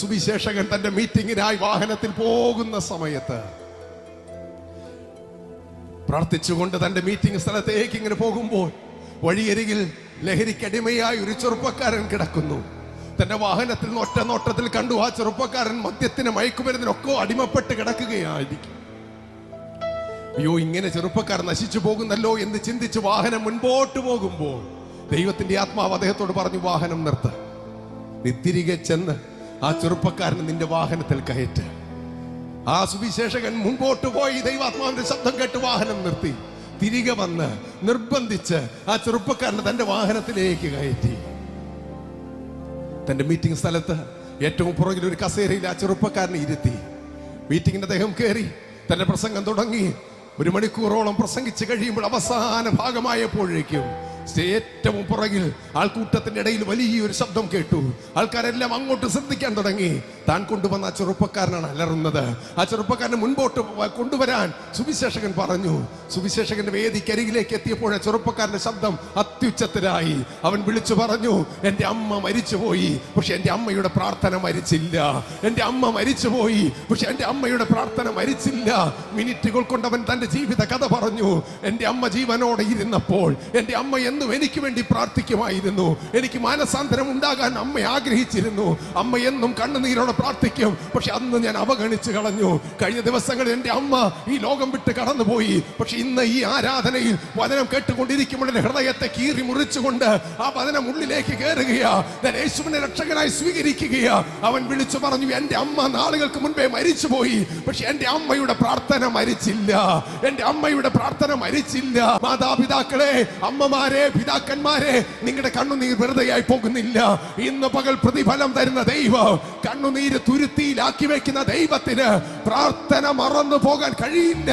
സുവിശേഷകൻ തന്റെ മീറ്റിംഗിനായി വാഹനത്തിൽ പോകുന്ന സമയത്ത് പ്രാർത്ഥിച്ചുകൊണ്ട് തന്റെ മീറ്റിംഗ് സ്ഥലത്തേക്ക് ഇങ്ങനെ പോകുമ്പോൾ വഴിയരികിൽ ലഹരിക്കടിമയായി ഒരു ചെറുപ്പക്കാരൻ കിടക്കുന്നു. തന്റെ വാഹനത്തിൽ നിന്ന് ഒറ്റ നോട്ടത്തിൽ കണ്ടു ആ ചെറുപ്പക്കാരൻ മദ്യത്തിന് മയക്കുമരുന്നിനൊക്കെ അടിമപ്പെട്ട് കിടക്കുകയായിരിക്കും. അയ്യോ, ഇങ്ങനെ ചെറുപ്പക്കാരൻ നശിച്ചു പോകുന്നല്ലോ എന്ന് ചിന്തിച്ച് വാഹനം മുൻപോട്ട് പോകുമ്പോൾ ദൈവത്തിന്റെ ആത്മാവ് അദ്ദേഹത്തോട് പറഞ്ഞു, വാഹനം നിർത്ത്, നീ തിരികെ ചെന്ന് ആ ചെറുപ്പക്കാരന് നിന്റെ വാഹനത്തിൽ കയറ്റ്. ആ സുവിശേഷകൻ മുൻപോട്ട് പോയി ദൈവാത്മാവിന്റെ ശബ്ദം കേട്ട് വാഹനം നിർത്തി. തിരികെ വന്ന് നിർബന്ധിച്ച് ആ ചെറുപ്പക്കാരനെ തന്റെ വാഹനത്തിലേക്ക് കയറ്റി. തന്റെ മീറ്റിംഗ് സ്ഥലത്ത് ഏറ്റവും പുറകിൽ ഒരു കസേരയിൽ ആ ചെറുപ്പക്കാരനെ ഇരുത്തി. മീറ്റിംഗിന്റെ അദ്ദേഹം കയറി തന്റെ പ്രസംഗം തുടങ്ങി. 1 മണിക്കൂറോളം പ്രസംഗിച്ച് കഴിയുമ്പോൾ അവസാന ഭാഗമായപ്പോഴേക്കും ഏറ്റവും പുറകിൽ ആൾക്കൂട്ടത്തിന്റെ ഇടയിൽ വലിയൊരു ശബ്ദം കേട്ടു. ആൾക്കാരെല്ലാം അങ്ങോട്ട് ശ്രദ്ധിക്കാൻ തുടങ്ങി. താൻ കൊണ്ടുവന്ന ആ ചെറുപ്പക്കാരനാണ് അലറുന്നത്. ആ ചെറുപ്പക്കാരനെ മുൻപോട്ട് കൊണ്ടുവരാൻ സുവിശേഷകൻ പറഞ്ഞു. സുവിശേഷകന്റെ വേദിക്കരികിലേക്ക് എത്തിയപ്പോൾ ചെറുപ്പക്കാരന്റെ ശബ്ദം അത്യുച്ചത്തിലായി. അവൻ വിളിച്ചു പറഞ്ഞു, എന്റെ അമ്മ മരിച്ചുപോയി, പക്ഷെ എന്റെ അമ്മയുടെ പ്രാർത്ഥന മരിച്ചില്ല. എന്റെ അമ്മ മരിച്ചുപോയി, പക്ഷെ എന്റെ അമ്മയുടെ പ്രാർത്ഥന മരിച്ചില്ല. മിനിറ്റുകൾ കൊണ്ട് അവൻ തന്റെ ജീവിത കഥ പറഞ്ഞു. എന്റെ അമ്മ ജീവനോടെ ഇരുന്നപ്പോൾ എന്റെ അമ്മ എന്നും എനിക്ക് വേണ്ടി പ്രാർത്ഥിക്കുമായിരുന്നു. എനിക്ക് മാനസാന്തരം ഉണ്ടാകാൻ അമ്മ ആഗ്രഹിച്ചിരുന്നു. അമ്മ എന്നും കണ്ണുനീരോടെ പ്രാർത്ഥിക്കും, പക്ഷെ അന്ന് ഞാൻ അവഗണിച്ചു കളഞ്ഞു. കഴിഞ്ഞ ദിവസങ്ങളിൽ എന്റെ അമ്മ ഈ ലോകം വിട്ട് കടന്നുപോയി. പക്ഷെ ഇന്ന് ഈ ആരാധനയിൽ വചനം കേട്ടുകൊണ്ടിരിക്കുമ്പോൾ എന്റെ ഹൃദയത്തെ കീറി മുറിച്ചുകൊണ്ട് ആ വചനം ഉള്ളിലേക്ക് കയറുകയാ. ഞാൻ യേശുവിനെ രക്ഷകനായി സ്വീകരിക്കുകയാ. അവൻ വിളിച്ചു പറഞ്ഞു, എന്റെ അമ്മ നാളുകൾക്ക് മുൻപേ മരിച്ചുപോയി, പക്ഷെ എന്റെ അമ്മയുടെ പ്രാർത്ഥന മരിച്ചില്ല. എന്റെ അമ്മയുടെ പ്രാർത്ഥന മരിച്ചില്ല. മാതാപിതാക്കളെ, അമ്മമാരെ, പിതാക്കന്മാരെ, നിങ്ങളുടെ കണ്ണുനീർ വെറുതെയായി പോകുന്നില്ല. ഇന്ന് പകൽ പ്രതിഫലം തരുന്ന ദൈവം, കണ്ണുനീര് തുരുത്തിയിലാക്കി വെക്കുന്ന ദൈവത്തിന് പ്രാർത്ഥന മറന്നു പോകാൻ കഴിയില്ല.